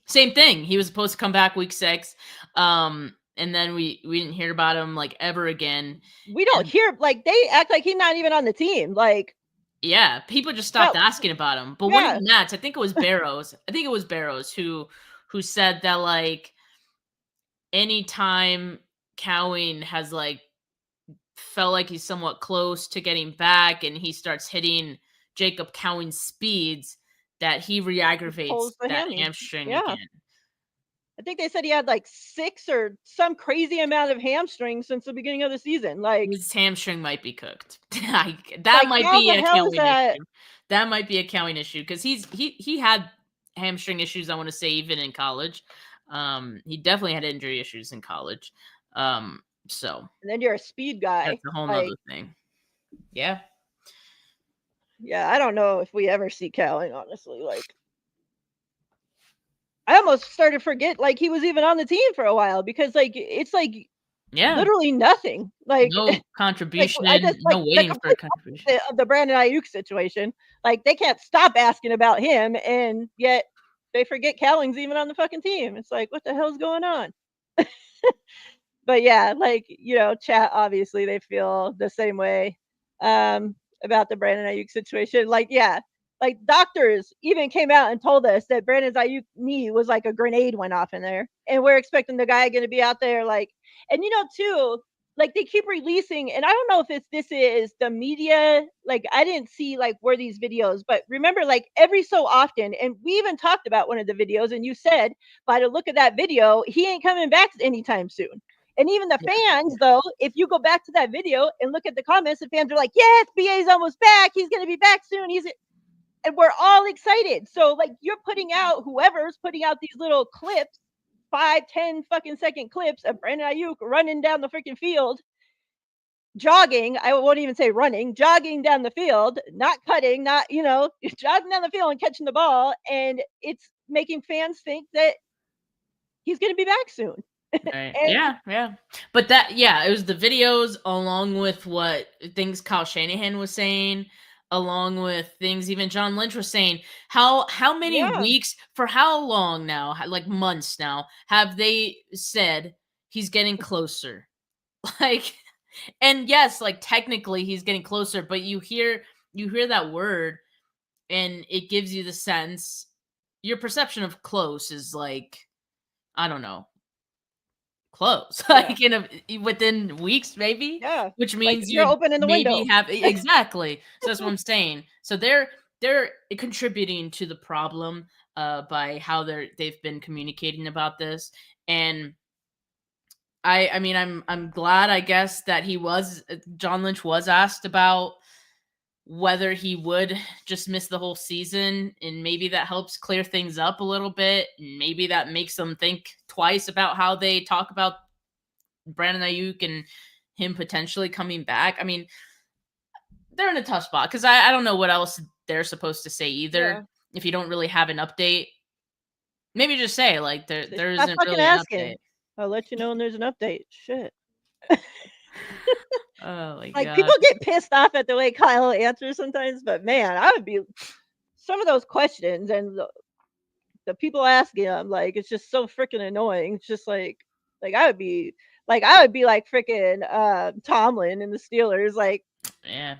same thing. He was supposed to come back week 6. And then we didn't hear about him like ever again. We don't And hear, like, they act like he's not even on the team, like, yeah, people just stopped well, asking about him. But one of yeah. the Nats, I think it was Barrows. I think it was Barrows who said that like anytime Cowing has like felt like he's somewhat close to getting back and he starts hitting Jacob Cowing's speeds, that he re-aggravates Pulls the that hammy. hamstring Yeah. again. I think they said he had, like, 6 or some crazy amount of hamstrings since the beginning of the season, like, His hamstring might be cooked. That like, might how be the a hell is Cowing that? issue. That might be a Cowing issue because he had hamstring issues. I want to say even in college, he definitely had injury issues in college. So And then you're a speed that's guy, a whole nother like, thing. Yeah, yeah, I don't know if we ever see Cowling, honestly, like, I almost started to forget, like, he was even on the team for a while because, like, it's, like, yeah. literally nothing, like No like, contribution. I just like No the waiting for a complete contribution. opposite of the Brandon Ayuk situation, like, they can't stop asking about him, and yet they forget Cowling's even on the fucking team, it's like, "What the hell's going on?" But yeah, like, chat obviously they feel the same way, about the Brandon Ayuk situation. Like, yeah, like doctors even came out and told us that Brandon Ayuk knee was like a grenade went off in there, and we're expecting the guy going to be out there like, and too, like they keep releasing, and I don't know if this is the media. Like, I didn't see like where these videos, but remember, like every so often, and we even talked about one of the videos, and you said by the look of that video, he ain't coming back anytime soon. And even the Yeah. fans, though, if you go back to that video and look at the comments, the fans are like, yes, BA's almost back. He's going to be back soon. And we're all excited. So, like, you're putting out, whoever's putting out these little clips, 5, 10 fucking second clips of Brandon Ayuk running down the freaking field, jogging. I won't even say running, jogging down the field, not cutting, not, jogging down the field and catching the ball. And it's making fans think that he's going to be back soon. Right. And Yeah, yeah. But that yeah, it was the videos along with what things Kyle Shanahan was saying, along with things even John Lynch was saying. How many yeah, weeks for how long now, like months now, have they said he's getting closer? Like and yes, like technically he's getting closer, but you hear that word and it gives you the sense your perception of close is like I don't know, close yeah, like within weeks maybe, yeah. which Like means you're you opening the maybe window. have exactly, so that's what I'm saying. So they're contributing to the problem by how they've been communicating about this. And I mean I'm glad, I guess, that he was John Lynch was asked about whether he would just miss the whole season, and maybe that helps clear things up a little bit, and maybe that makes them think twice about how they talk about Brandon Ayuk and him potentially coming back. I mean, they're in a tough spot because I don't know what else they're supposed to say either. Yeah. If you don't really have an update, maybe just say like there Stop isn't fucking really an update. asking. I'll let you know when there's an update. Shit. Oh my Like, people god. get pissed off at the way Kyle answers sometimes, but man, I would be some of those questions and the people asking them, like, it's just so freaking annoying. It's just like I would be Like I would be like freaking Tomlin and the Steelers, like Yeah.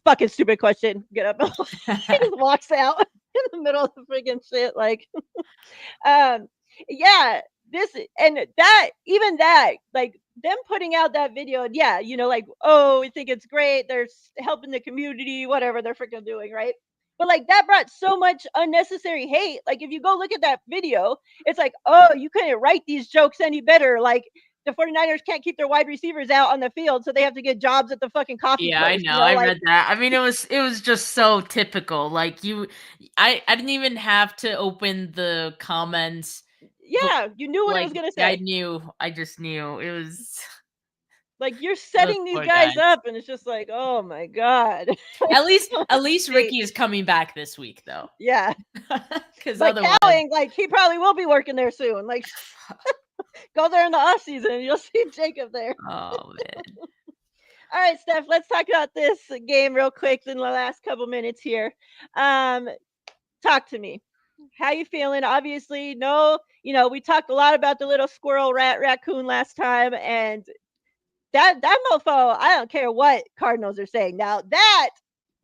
fucking stupid question. Get up. He just walks out in the middle of the freaking shit. Like, um, yeah, this and that, even that, like them putting out that video, and yeah, like, oh, we think it's great. They're helping the community, whatever they're freaking doing, right? But like that brought so much unnecessary hate. Like if you go look at that video, it's like, oh, you couldn't write these jokes any better. Like the 49ers can't keep their wide receivers out on the field, so they have to get jobs at the fucking coffee Yeah, I place. know. I Like, read that. I mean, it was just so typical. Like I didn't even have to open the comments, but yeah, you knew what it like was gonna I say. knew. I just knew it was Like you're those setting these poor guys guys. up, and it's just like, oh my god. At least Hate. Ricky is coming back this week though. Yeah, Cuz but otherwise Cowling, like he probably will be working there soon. Like go there in the off season, and you'll see Jacob there. oh man. All right, Steph, let's talk about this game real quick in the last couple minutes here. Um, Talk to me. How you feeling? Obviously, no, we talked a lot about the little squirrel raccoon last time, and that mofo, I don't care what Cardinals are saying. Now that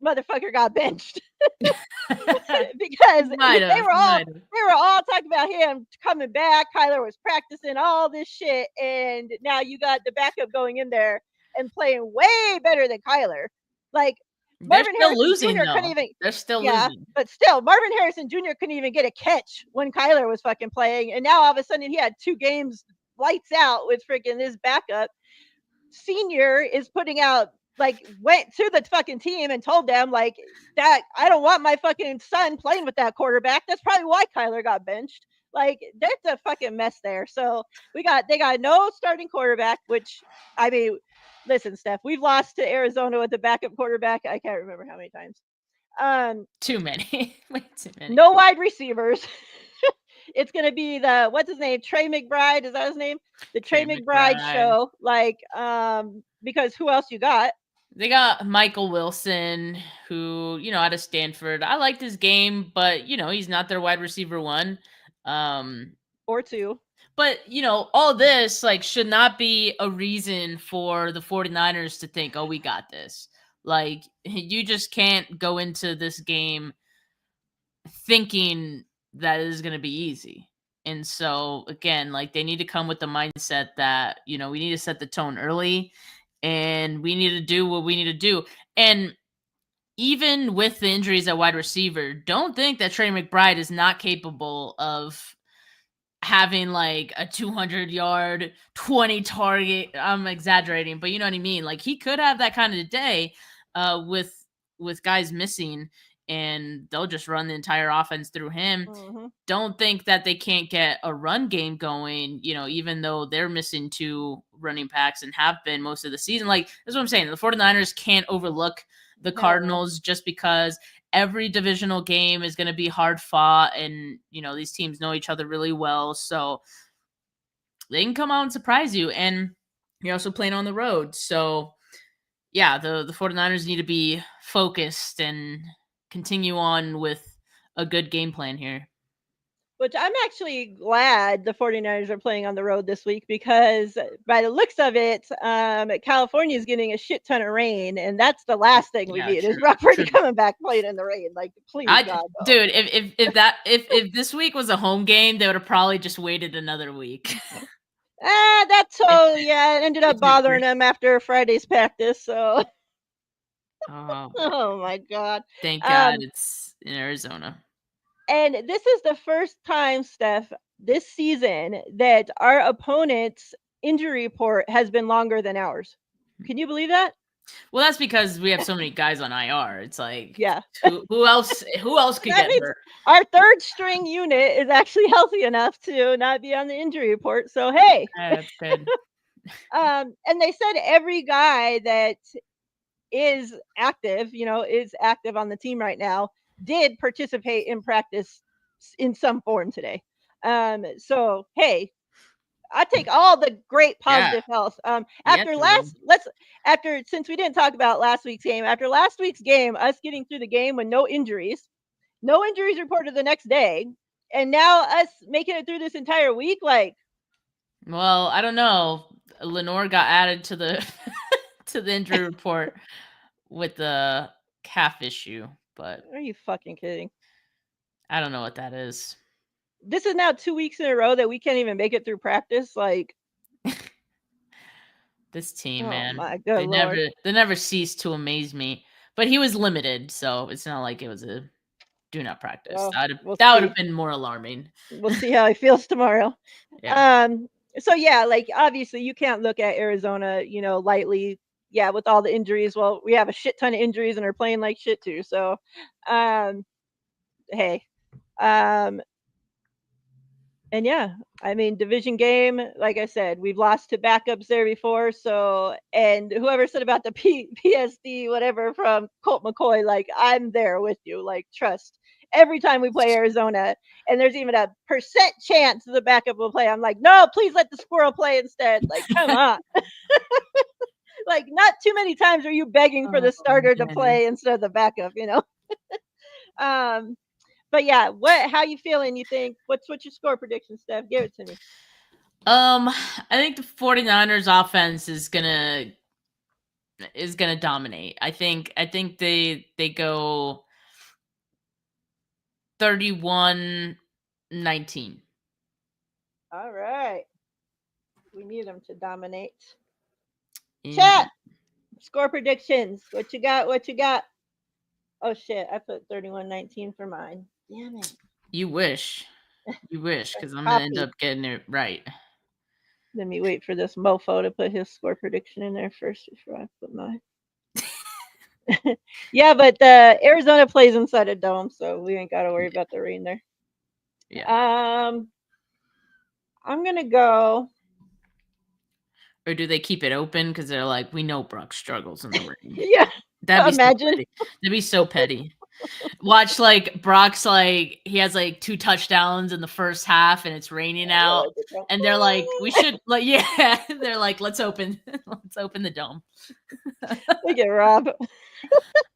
motherfucker got benched because Might they have. were all Might have. they were all talking about him coming back. Kyler was practicing all this shit, and now you got the backup going in there and playing way better than Kyler. Like They're Marvin still Harrison losing Jr. couldn't though. even. They're still Yeah, losing. but still, Marvin Harrison Jr. couldn't even get a catch when Kyler was fucking playing, and now all of a sudden he had 2 games lights out with freaking his backup. Senior is putting out, like, went to the fucking team and told them like that I don't want my fucking son playing with that quarterback. That's probably why Kyler got benched. Like that's a fucking mess there. So they got no starting quarterback, which I mean, listen, Steph, we've lost to Arizona with the backup quarterback. I can't remember how many times. Too many. Way too many. No wide receivers. It's gonna be the what's his name? Trey McBride, is that his name? The Trey McBride show. Like, because who else you got? They got Michael Wilson, who, out of Stanford. I liked his game, but, he's not their wide receiver one. Or 2. But, all this, like, should not be a reason for the 49ers to think, oh, we got this. Like, you just can't go into this game thinking that it is going to be easy. And so, again, like, they need to come with the mindset that, we need to set the tone early and we need to do what we need to do. And even with the injuries at wide receiver, don't think that Trey McBride is not capable of having like a 200-yard, 20 target. I'm exaggerating, but you know what I mean? Like he could have that kind of day with guys missing and they'll just run the entire offense through him. Mm-hmm. Don't think that they can't get a run game going, even though they're missing 2 running backs and have been most of the season. Like, that's what I'm saying. The 49ers can't overlook the Cardinals just because every divisional game is going to be hard fought and, these teams know each other really well. So they can come out and surprise you. And you're also playing on the road. So, yeah, the 49ers need to be focused and continue on with a good game plan here. Which I'm actually glad the 49ers are playing on the road this week because by the looks of it, California is getting a shit ton of rain, and that's the last thing we need is Brock Purdy coming back playing in the rain. Like, please, God, no. Dude, if this week was a home game, they would have probably just waited another week. That's so yeah. It ended up bothering them after Friday's practice. So, oh my God! Thank God it's in Arizona. And this is the first time, Steph, this season that our opponent's injury report has been longer than ours. Can you believe that? Well, that's because we have so many guys on IR. It's like, yeah, who else could get hurt? Our third string unit is actually healthy enough to not be on the injury report. So hey, that's good. And they said every guy that is active, is active on the team right now, did participate in practice in some form today. So hey, I take all the great positive health. Since we didn't talk about last week's game, after last week's game, us getting through the game with no injuries reported the next day, and now us making it through this entire week, like, well, I don't know. Lenore got added to the to the injury report with the calf issue, but Are you fucking kidding? I don't know what that is. This is now 2 weeks in a row that we can't even make it through practice. Like, This team, oh man, my good lord. they never cease to amaze me. But he was limited, so it's not like it was a do not practice. Well, we'll That would have see. been more alarming. We'll see how he feels tomorrow. Yeah. So yeah, like obviously you can't look at Arizona, lightly. Yeah, with all the injuries. Well, we have a shit ton of injuries and are playing like shit too. So, hey, um, and yeah, I mean, division game, like I said, we've lost to backups there before. So, and whoever said about the PSD, whatever from Colt McCoy, like, I'm there with you. Like, trust. Every time we play Arizona, and there's even a percent chance the backup will play, I'm like, no, please let the squirrel play instead. Like, come on. Like, not too many times are you begging for the Oh, starter to goodness. play instead of the backup, But yeah, how you feeling? You think what's your score prediction, Steph? Give it to me. I think the 49ers offense is gonna dominate. I think they go 31-19. All right. We need them to dominate. And Chat. Score predictions. What you got? What you got? Oh shit, I put 31-19 for mine. Damn it. you wish. You wish, because I'm gonna end Copy. up getting it right. Let me wait for this mofo to put his score prediction in there first before I put mine. Yeah, but Arizona plays inside a dome, so we ain't got to worry about the rain there. Yeah. I'm gonna go. Or do they keep it open because they're like, we know Brock struggles in the rain? Yeah. Imagine. That'd be so petty. Watch like Brock's like he has like 2 touchdowns in the first half and it's raining out. And they're like, we should like yeah. They're like, let's open the dome. Look at Rob.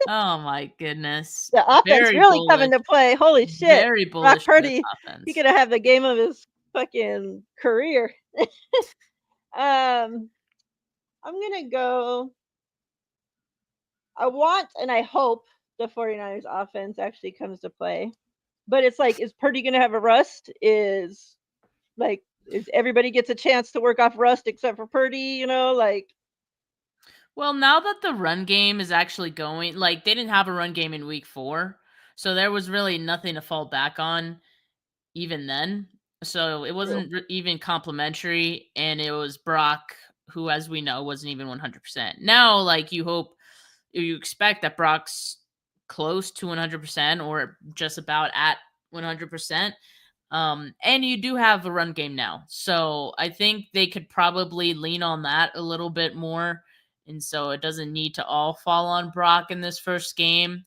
Oh my goodness. The offense Very really bullish. coming to play. Holy shit. Very bullish Brock Purdy. offense. He could have the game of his fucking career. I'm gonna go. I want and I hope the 49ers offense actually comes to play. But it's like, is Purdy gonna have a rust? Is everybody gets a chance to work off rust except for Purdy, like. Well, now that the run game is actually going, like they didn't have a run game in week 4, so there was really nothing to fall back on even then. So it wasn't even complimentary, and it was Brock, who, as we know, wasn't even 100%. Now, like you expect that Brock's close to 100% or just about at 100%. And you do have a run game now, so I think they could probably lean on that a little bit more, and so it doesn't need to all fall on Brock in this first game.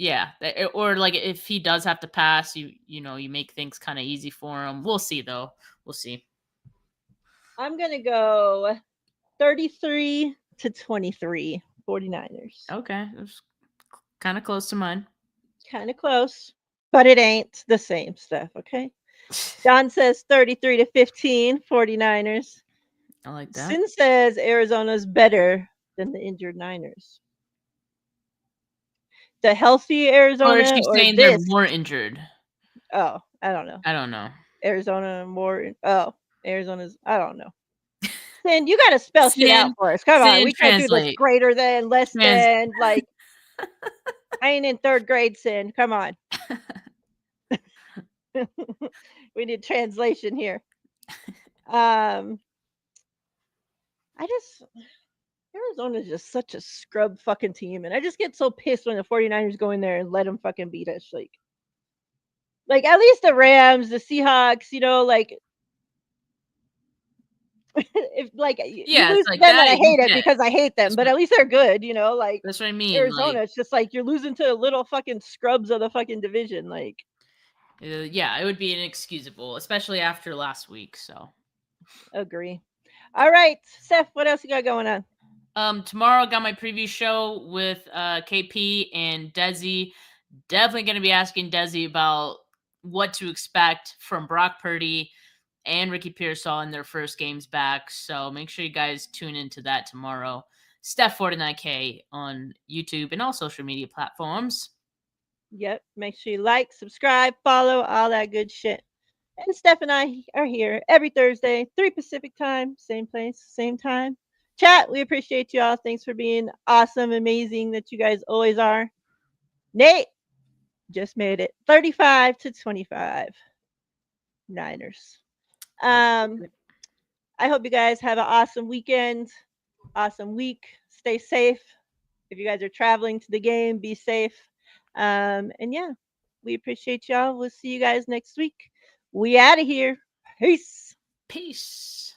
Yeah, or like if he does have to pass, you make things kind of easy for him. We'll see though. We'll see. I'm gonna go 33-23, 49ers. Okay, it's kind of close to mine. Kind of close, but it ain't the same stuff. Okay. Don says 33-15, 49ers. I like that. Sin says Arizona's better than the injured Niners. The healthy Arizona, or is she saying they're more injured? Oh, I don't know. I don't know. Arizona more. Oh, Arizona's. I don't know. Sin, you got to spell shit out for us. Come on, we can't do this greater than, less than. Like, I ain't in 3rd grade, Sin. Come on. We need translation here. Arizona's just such a scrub fucking team, and I just get so pissed when the 49ers go in there and let them fucking beat us. Like at least the Rams, the Seahawks, like if like you lose to them and I hate it because I hate them, but at least they're good, like that's what I mean. Arizona, it's just like you're losing to little fucking scrubs of the fucking division. Like, yeah, it would be inexcusable, especially after last week. So, agree. All right, Seth, what else you got going on? Tomorrow I got my preview show with KP and Desi. Definitely going to be asking Desi about what to expect from Brock Purdy and Ricky Pearsall in their first games back. So make sure you guys tune into that tomorrow. Steph49K on YouTube and all social media platforms. Yep. Make sure you like, subscribe, follow, all that good shit. And Steph and I are here every Thursday, 3 Pacific time, same place, same time. Chat, we appreciate you all. Thanks for being awesome, amazing that you guys always are. Nate just made it 35-25 Niners. I hope you guys have an awesome weekend, awesome week. Stay safe. If you guys are traveling to the game, be safe. And yeah, we appreciate y'all. We'll see you guys next week. We out of here. Peace. Peace.